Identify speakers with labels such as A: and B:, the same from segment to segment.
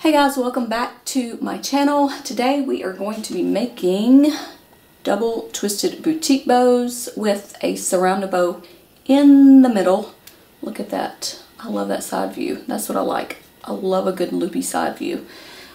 A: Hey guys, welcome back to my channel. Today we are going to be making double twisted boutique bows with a surrounded bow in the middle. Look at that. I love that side view. That's what I like. I love a good loopy side view.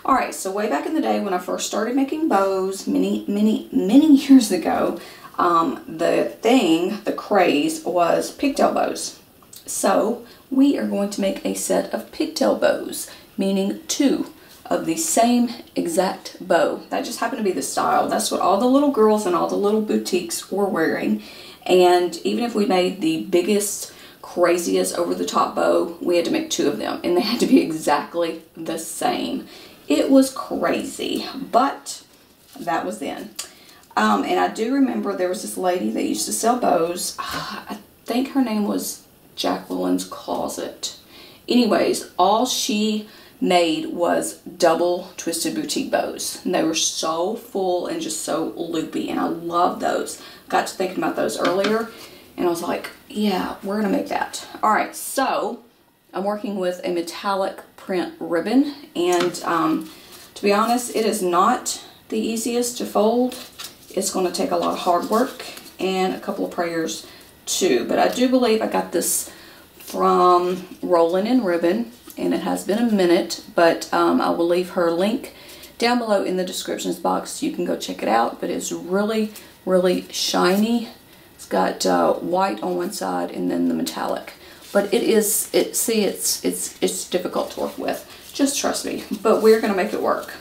A: Alright, so way back in the day when I first started making bows many years ago, the craze was pigtail bows. So we are going to make a set of pigtail bows, meaning two of the same exact bow. That just happened to be the style. That's what all the little girls and all the little boutiques were wearing. And even if we made the biggest, craziest over-the-top bow, we had to make two of them, and they had to be exactly the same. It was crazy, but that was then. And I do remember there was this lady that used to sell bows. I think her name was Jacqueline's Closet. Anyways, all she made was double twisted boutique bows, and they were so full and just so loopy, and I love those. Got to thinking about those earlier, and I was like, yeah, we're gonna make that. All right, so I'm working with a metallic print ribbon, and to be honest, it is not the easiest to fold. It's going to take a lot of hard work and a couple of prayers too, but I do believe I got this from Rollin' in Ribbon, and it has been a minute, but I will leave her link down below in the descriptions box so you can go check it out. But it's really shiny. It's got white on one side and then the metallic, but it's difficult to work with, just trust me, but we're gonna make it work.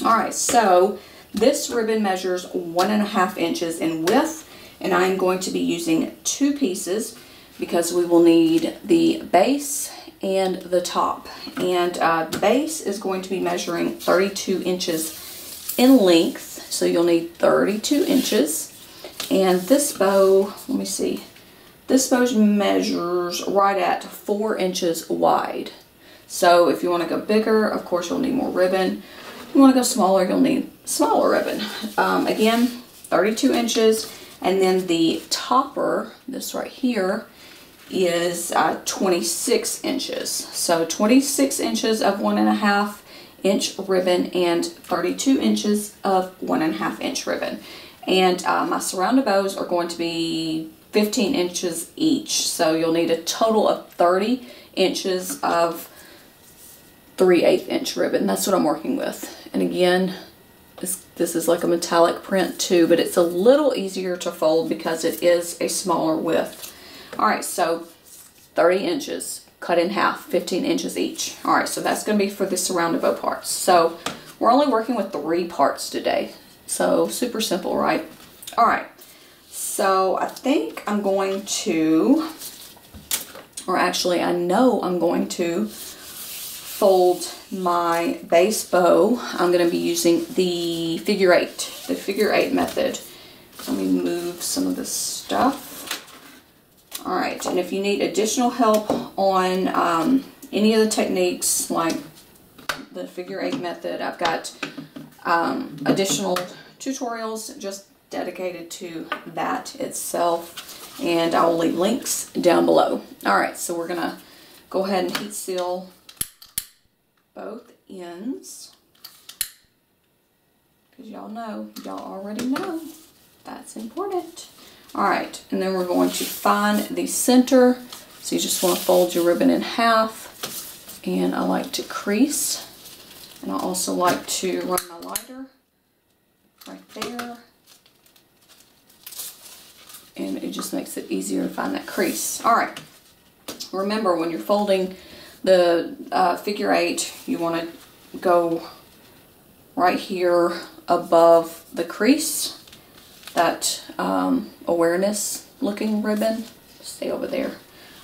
A: All right, so this ribbon measures 1.5 inches in width, and I'm going to be using two pieces because we will need the base and the top. And the base is going to be measuring 32 inches in length, so you'll need 32 inches. And this bow, let me see, this bow measures right at 4 inches wide. So if you want to go bigger, of course you'll need more ribbon. If you want to go smaller, you'll need smaller ribbon. Again, 32 inches. And then the topper, this right here, is 26 inches. So 26 inches of 1.5 inch ribbon and 32 inches of 1.5 inch ribbon. And my surrounded bows are going to be 15 inches each. So you'll need a total of 30 inches of 3/8 inch ribbon. That's what I'm working with. And again, this is like a metallic print too, but it's a little easier to fold because it is a smaller width. All right, so 30 inches cut in half, 15 inches each. All right, so that's going to be for the surrounded bow parts. So we're only working with 3 parts today. So super simple, right? All right, so I think I'm going to, or actually I know I'm going to fold my base bow. I'm going to be using the figure eight method. Let me move some of this stuff. Alright, and if you need additional help on any of the techniques like the figure eight method, I've got additional tutorials just dedicated to that itself, and I'll leave links down below. Alright, so we're going to go ahead and heat seal both ends, because y'all already know that's important. Alright, and then we're going to find the center. So you just want to fold your ribbon in half, and I like to crease, and I also like to run my lighter right there, and it just makes it easier to find that crease. Alright, remember when you're folding the figure eight, you want to go right here above the crease, that awareness looking ribbon, stay over there.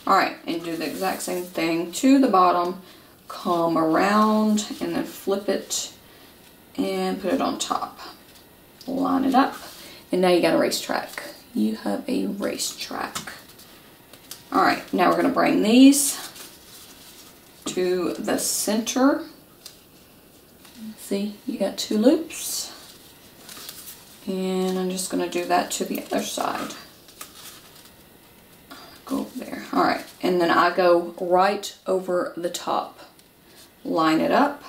A: Alright, and do the exact same thing to the bottom, come around and then flip it and put it on top. Line it up, and now you got a racetrack. You have a racetrack. Alright, now we're going to bring these to the center. See, you got 2 loops. And I'm just going to do that to the other side. Go over there. Alright, and then I go right over the top. Line it up,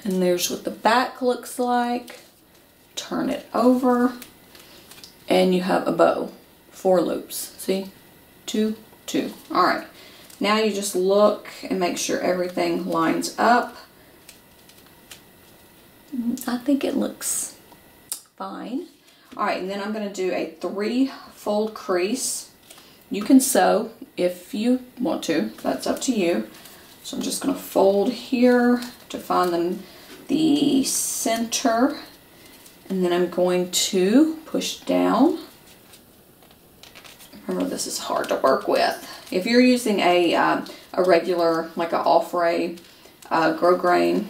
A: And there's what the back looks like. Turn it over and you have a bow. 4 loops. See? 2, 2. Alright. Now you just look and make sure everything lines up. I think it looks fine. Alright, and then I'm going to do a 3-fold crease. You can sew if you want to. That's up to you. So I'm just going to fold here to find the center. And then I'm going to push down. Remember, this is hard to work with. If you're using a regular, like a Offray grosgrain,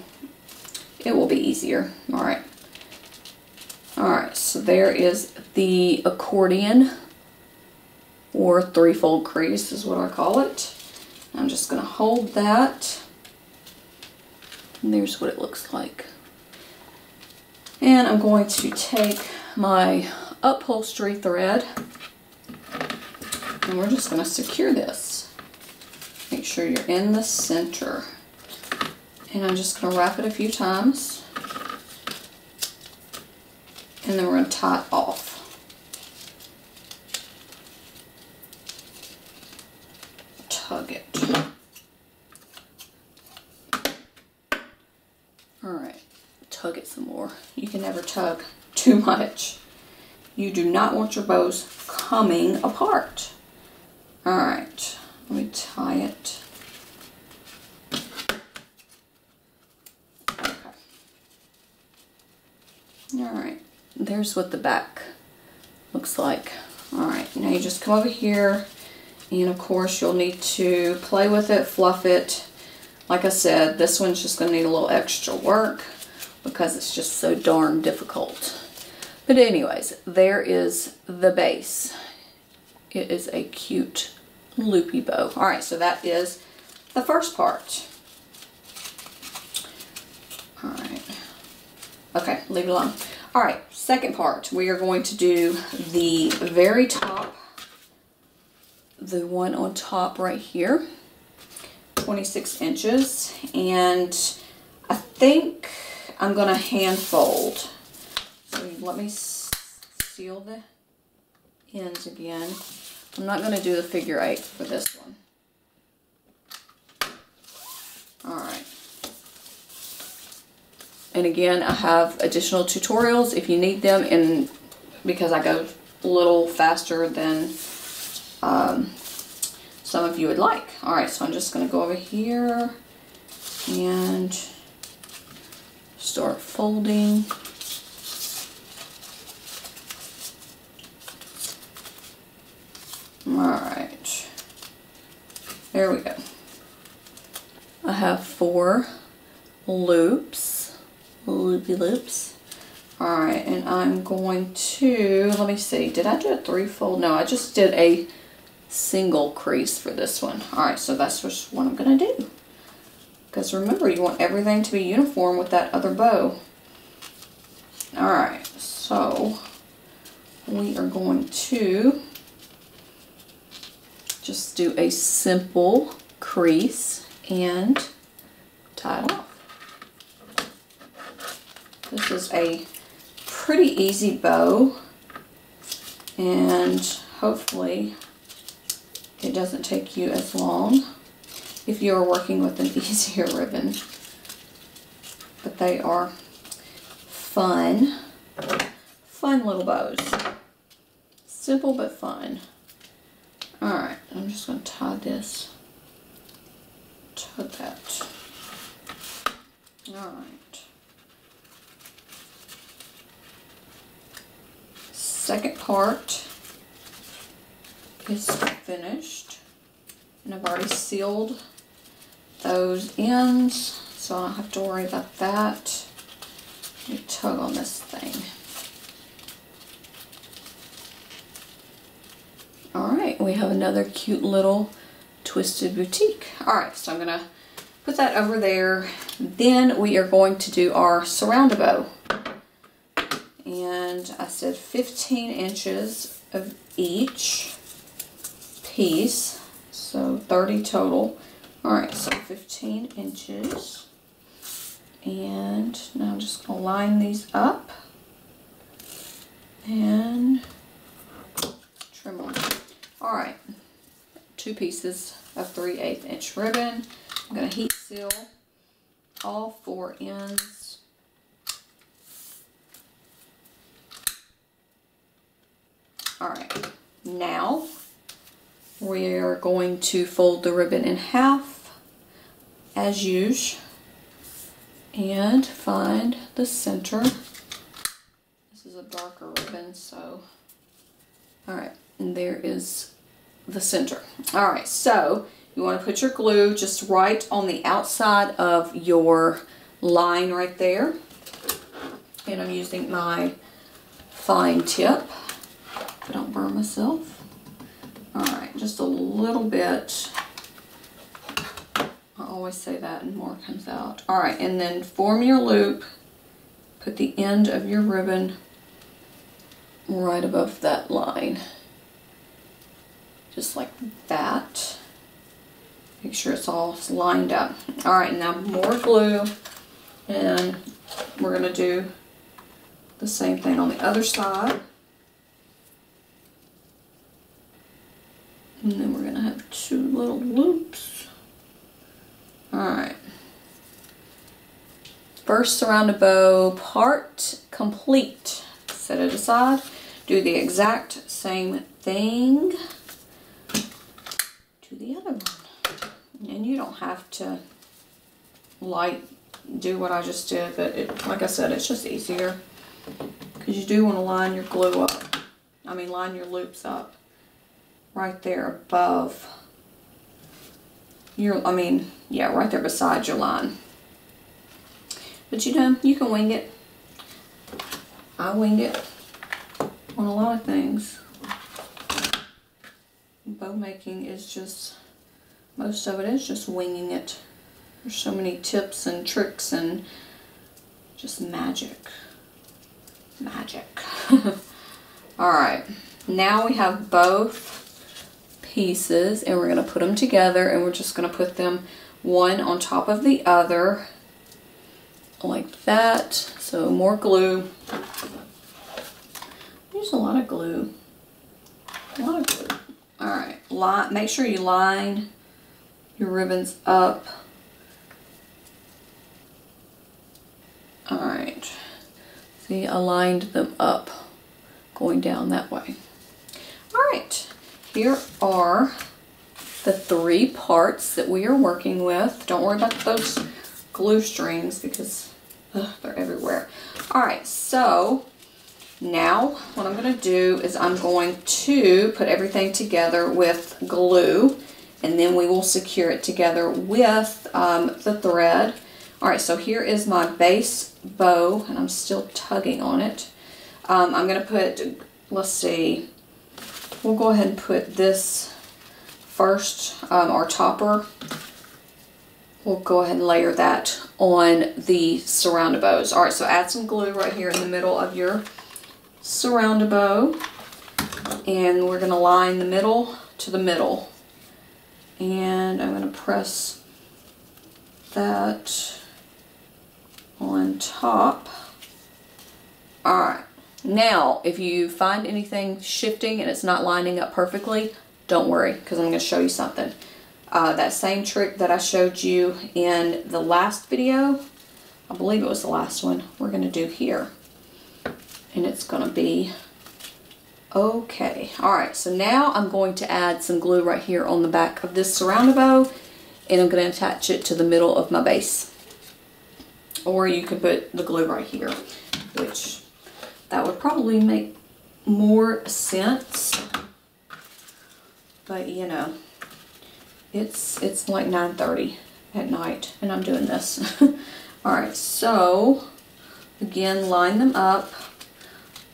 A: it will be easier. Alright. Alright, so there is the accordion, or 3-fold crease is what I call it. I'm just going to hold that. And there's what it looks like. And I'm going to take my upholstery thread and we're just going to secure this. Make sure you're in the center. And I'm just going to wrap it a few times. And then we're going to tie it off. Tug it. Alright, tug it some more. You can never tug too much. You do not want your bows coming apart. Alright, let me tie it. Okay. Alright, there's what the back looks like. Alright, now you just come over here, and of course you'll need to play with it, fluff it. Like I said, this one's just going to need a little extra work because it's just so darn difficult. But anyways, there is the base. It is a cute loopy bow. Alright, so that is the first part. Alright. Okay, leave it alone. Alright, second part. We are going to do the very top. The one on top right here. 26 inches. And I think I'm going to hand fold. So let me seal the ends again. I'm not going to do the figure 8 for this one. Alright. And again, I have additional tutorials if you need them, and because I go a little faster than some of you would like. Alright, so I'm just going to go over here and start folding. Alright, there we go. I have 4 loops, loopy loops. Alright, and I'm going to, let me see, did I do a 3-fold? No, I just did a single crease for this one. Alright, so that's just what I'm going to do. Because remember, you want everything to be uniform with that other bow. Alright, so we are going to just do a simple crease and tie it off. This is a pretty easy bow, and hopefully it doesn't take you as long if you are working with an easier ribbon. But they are fun little bows. Simple but fun. Alright, I'm just going to tie this to that. Alright. Second part is finished. And I've already sealed those ends, so I don't have to worry about that. Let me tug on this thing. Alright, we have another cute little twisted boutique. Alright, so I'm going to put that over there. Then we are going to do our surround bow. And I said 15 inches of each piece, so 30 total. Alright, so 15 inches. And now I'm just going to line these up and trim them. Alright, 2 pieces of 3/8 inch ribbon. I'm going to heat seal all 4 ends. Alright, now we are going to fold the ribbon in half as usual and find the center. This is a darker ribbon, so alright, and there is the center. Alright, so you want to put your glue just right on the outside of your line right there. And I'm using my fine tip. I don't burn myself. Alright, just a little bit. I always say that and more comes out. Alright, and then form your loop. Put the end of your ribbon right above that line. Just like that. Make sure it's all lined up. Alright, now more glue. And we're going to do the same thing on the other side. And then we're going to have 2 little loops. Alright. First surrounded bow part complete. Set it aside. Do the exact same thing to the other one. And you don't have to do what I just did, but like I said, it's just easier. Because you do want to line your glue up. Line your loops up. Right there above your, right there beside your line. But you know, you can wing it. I wing it on a lot of things. Bow making is just, most of it is just winging it. There's so many tips and tricks and just magic. Magic. Alright, now we have both pieces and we're going to put them together and we're just going to put them one on top of the other like that. So more glue. There's a lot of glue. A lot of glue. Alright, make sure you line your ribbons up. Alright, see, I lined them up going down that way. Alright, here are the 3 parts that we are working with. Don't worry about those glue strings because they're everywhere. Alright, so now what I'm going to do is I'm going to put everything together with glue and then we will secure it together with the thread. Alright, so here is my base bow and I'm still tugging on it. I'm going to put, let's see, we'll go ahead and put this first, our topper. We'll go ahead and layer that on the surrounded bows. Alright, so add some glue right here in the middle of your surrounded bow. And we're going to line the middle to the middle. And I'm going to press that on top. Alright, now if you find anything shifting and it's not lining up perfectly, don't worry because I'm going to show you something. That same trick that I showed you in the last video, I believe it was the last one, we're going to do here. And it's going to be okay. Alright, so now I'm going to add some glue right here on the back of this surrounded bow and I'm going to attach it to the middle of my base. Or you could put the glue right here, which that would probably make more sense. But you know, it's like 9:30 at night and I'm doing this. Alright, so again, line them up.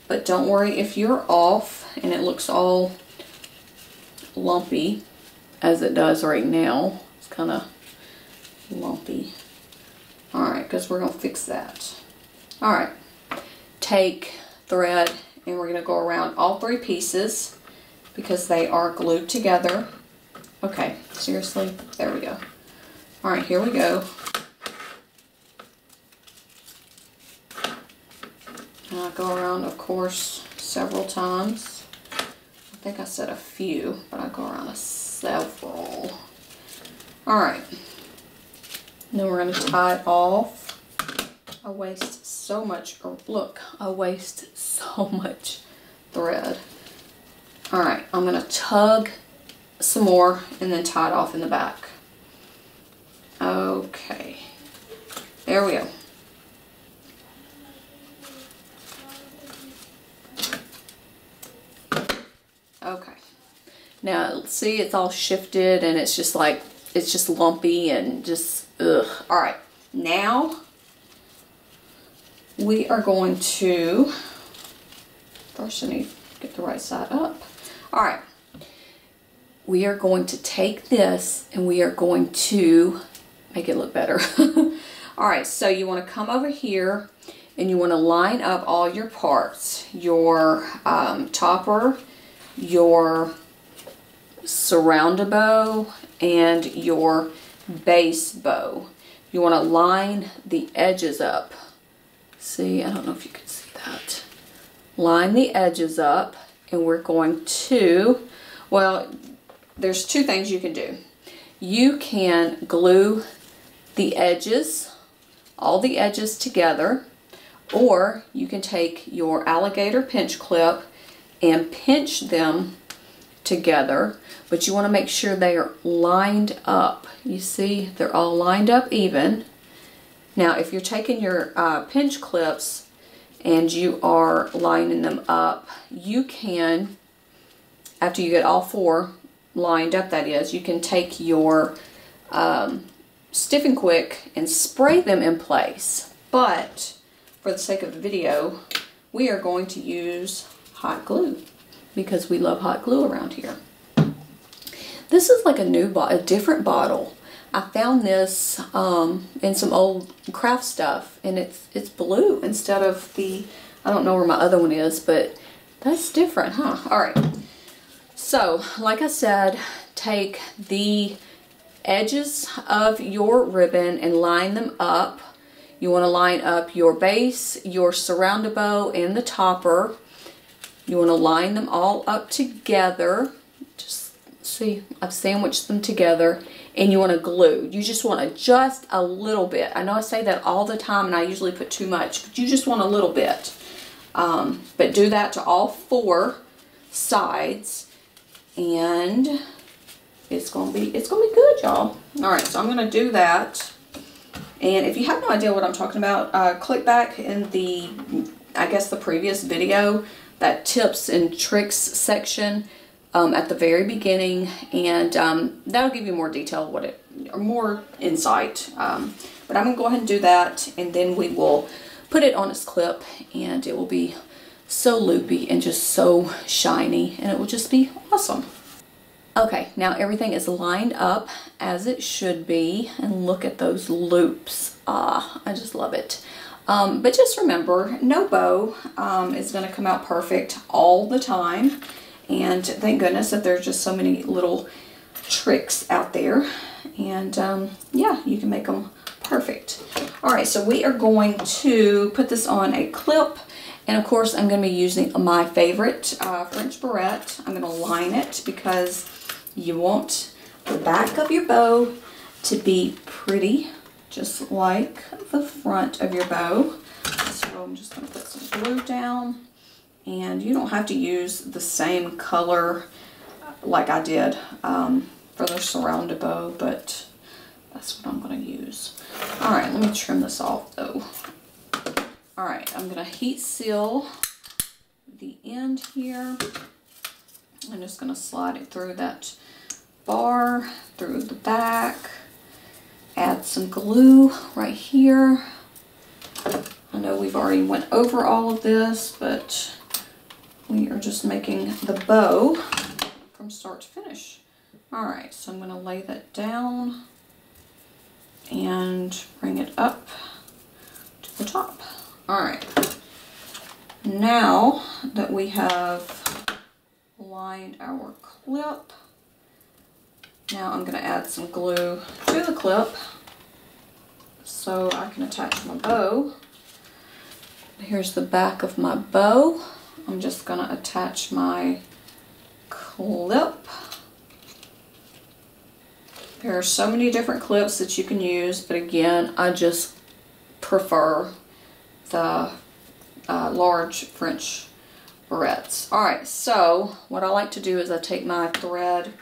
A: But don't worry if you're off and it looks all lumpy as it does right now. It's kind of lumpy. Alright, because we're going to fix that. Alright, take thread and we're going to go around all 3 pieces because they are glued together. Okay, seriously, there we go. Alright, here we go. And I go around, of course, several times. I think I said a few, but I go around several. Alright. Then we're going to tie it off. I waste so much, look, I waste so much thread. Alright, I'm going to tug some more and then tie it off in the back. Okay. There we go. Okay. Now, see, it's all shifted and it's just like, it's just lumpy and just, ugh. Alright, now we are going to, first I need to get the right side up. Alright, we are going to take this and we are going to make it look better. Alright, so you want to come over here and you want to line up all your parts. Your topper, your surround bow, and your base bow. You want to line the edges up. See, I don't know if you can see that. Line the edges up, and we're going to, well, there's two things you can do. You can glue the edges, all the edges together, or you can take your alligator pinch clip and pinch them together, but you want to make sure they are lined up. You see, they're all lined up even. Now, if you're taking your pinch clips and you are lining them up, you can, after you get all four lined up, that is, you can take your Stiff and Quick and spray them in place. But for the sake of the video, we are going to use hot glue because we love hot glue around here. This is like a different bottle. I found this in some old craft stuff, and it's blue instead of the, I don't know where my other one is, but that's different, huh? Alright, so like I said, take the edges of your ribbon and line them up. You want to line up your base, your surround bow, and the topper. You want to line them all up together. Just see, I've sandwiched them together. And you want to glue. You just want just a little bit. I know I say that all the time and I usually put too much, but you just want a little bit. But do that to all four sides, and it's gonna be good, y'all. Alright, so I'm gonna do that. And if you have no idea what I'm talking about, click back in the, I guess the previous video, that tips and tricks section at the very beginning, and that'll give you more detail, more insight. But I'm gonna go ahead and do that, and then we will put it on its clip, and it will be so loopy and just so shiny, and it will just be awesome. Okay, now everything is lined up as it should be, and look at those loops. Ah, I just love it. But just remember, no bow is going to come out perfect all the time, and thank goodness that there's just so many little tricks out there, and yeah, you can make them perfect. Alright, so we are going to put this on a clip, and of course I'm going to be using my favorite French barrette. I'm going to line it because you want the back of your bow to be pretty, just like the front of your bow. So I'm just going to put some glue down, and you don't have to use the same color like I did for the surround bow, but that's what I'm going to use. Alright, let me trim this off though. Alright, I'm going to heat seal the end here. I'm just going to slide it through that bar, through the back, add some glue right here. I know we've already went over all of this, but we are just making the bow from start to finish. Alright, so I'm going to lay that down and bring it up to the top. Alright, now that we have lined our clip, now I'm going to add some glue to the clip so I can attach my bow. Here's the back of my bow. I'm just going to attach my clip. There are so many different clips that you can use, but again, I just prefer the large French barrettes. Alright, so what I like to do is I take my thread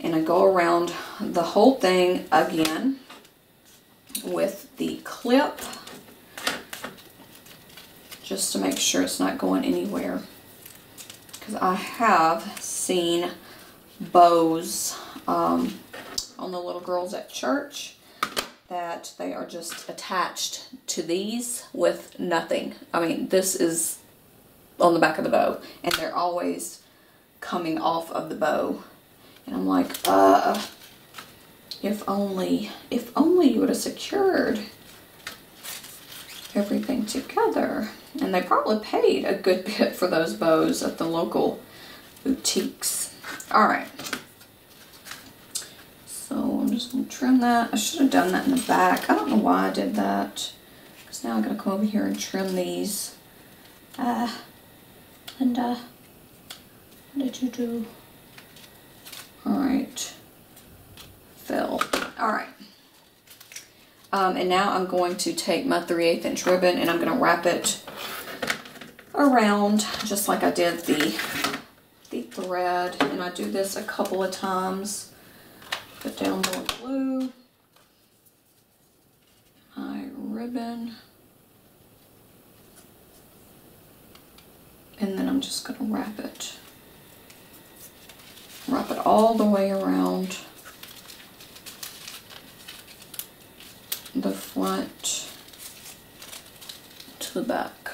A: and I go around the whole thing again with the clip, just to make sure it's not going anywhere. Because I have seen bows on the little girls at church that they are just attached to these with nothing. I mean, this is on the back of the bow and they're always coming off of the bow. And I'm like, if only you would have secured everything together. And they probably paid a good bit for those bows at the local boutiques. Alright. So I'm just going to trim that. I should have done that in the back. I don't know why I did that. Because now I'm going to come over here and trim these. Linda, what did you do? Alright. Phil. Alright. And now I'm going to take my 3/8 inch ribbon and I'm going to wrap it around just like I did the thread. And I do this a couple of times. Put down more glue. My ribbon. And then I'm just going to wrap it. Wrap it all the way around the front to the back.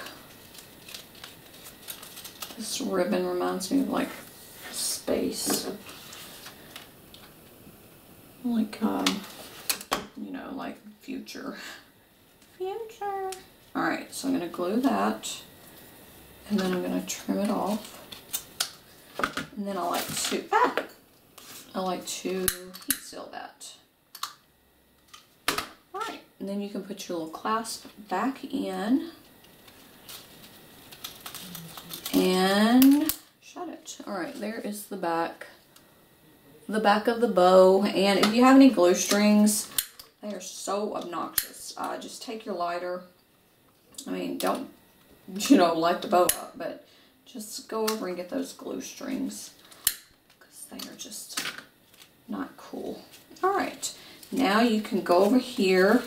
A: This ribbon reminds me of like space. Like, you know, like future. Alright, so I'm going to glue that. And then I'm going to trim it off. And then I like to heat seal that. Alright, and then you can put your little clasp back in. And shut it. Alright, there is the back. The back of the bow. And if you have any glue strings, they are so obnoxious. Just take your lighter. I mean, don't, you know, light the bow up, but just go over and get those glue strings because they are just not cool. Alright, now you can go over here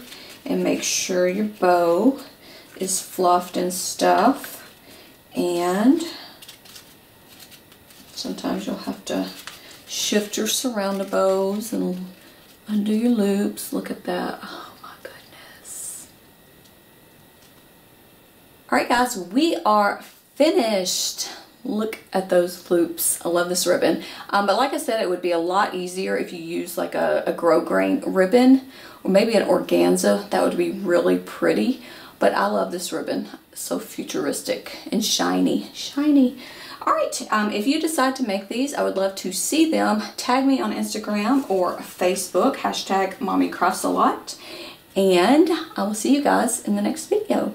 A: and make sure your bow is fluffed and stuff. And sometimes you'll have to shift your surround bows and undo your loops. Look at that. Oh my goodness. Alright guys, we are finished. Look at those loops. I love this ribbon. But like I said, it would be a lot easier if you use like a grosgrain ribbon or maybe an organza. That would be really pretty. But I love this ribbon. It's so futuristic and shiny. Shiny. Alright, if you decide to make these, I would love to see them. Tag me on Instagram or Facebook, #mommycraftsalot. And I will see you guys in the next video.